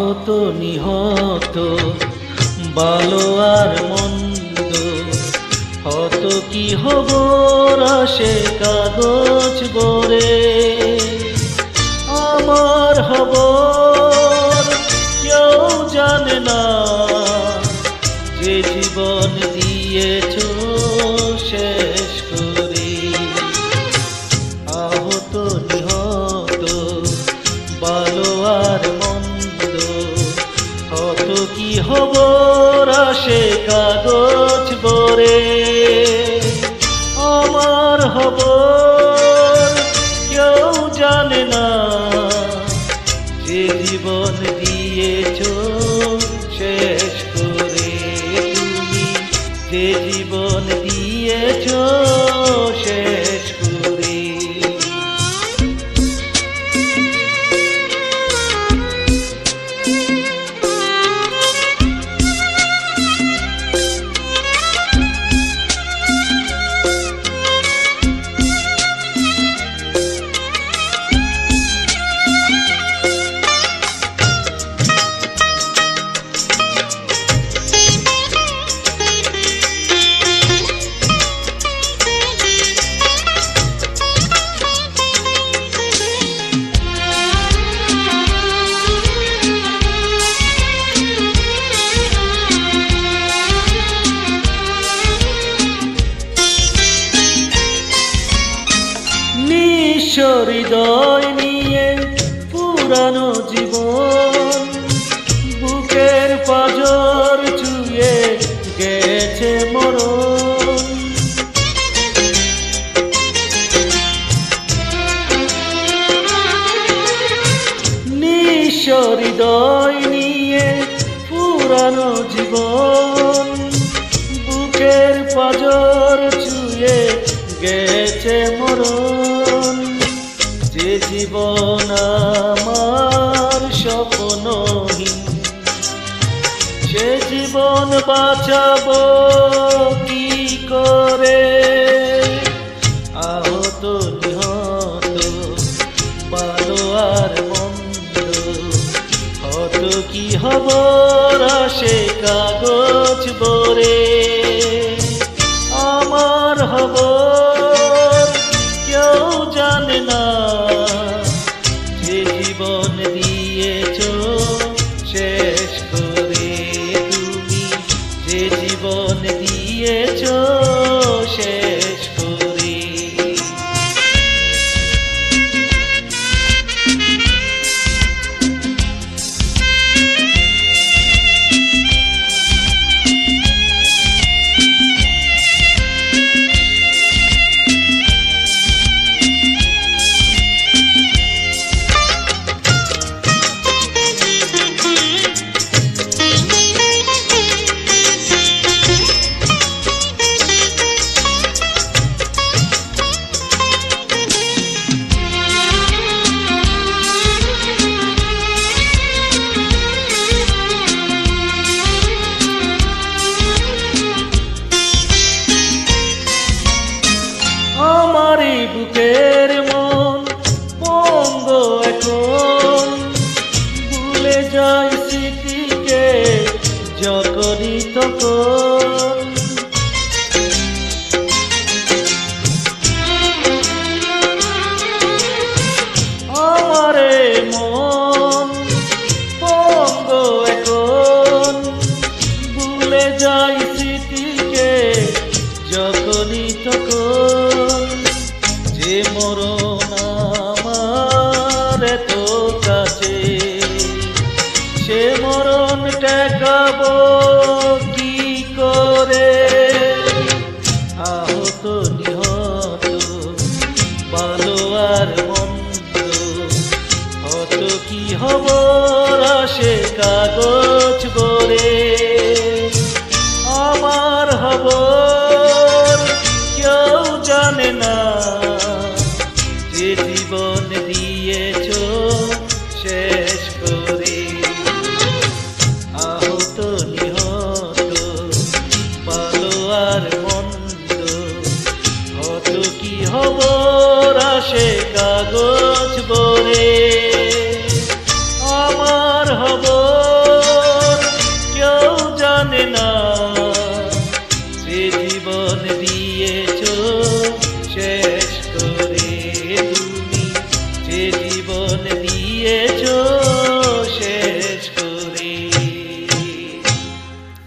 আহত নিহত ভালো আর মন্দ হত কি খবর আসে কাগজ ভরে আমার খবর কেউ জানে না যে জীবন দিয়েছ শেষ করে আহত নিহত ভালো আর মন্দ হত কি খবর আসে কাগজ ভরে আমার খবর কেউ জানে না যে জীবন দিয়েছ শেষ করে তুমি যে জীবন দিয়েছ শেষ করে হৃদয় নিয়ে পুরানো জীবন বুকের পাঁজর ছুঁয়ে গেছে মরণ নিঃস্ব হৃদয় নিয়ে পুরানো জীবন বুকের পাঁজর ছুঁয়ে গেছে মরণ যে জীবন আমার স্বপ্নহীন সে জীবন বাঁচাবো কি করে আহত নিহত ভালো আর মন্দ হত কি খবর আসে কাগজ ভরে আমার খবর কেউ জানে না যে জীবন দিয়েছ শেষ করে তুমি যে জীবন দিয়েছ শেষ করে আমারই বুকের মন বঙ্গ এখন ভুলে যায় স্মৃতিকে যখনই তখন আমারে মন বঙ্গ এখন ভুলে যায় স্মৃতিকে যখনই তখন যে মরণ আমার এত কাছে সে মরণ ঠেকাবো কি করে আহত নিহত ভালো আর মন্দ হত কি খবর আসে কাগজ ভরে আমার খবর কেউ জানে না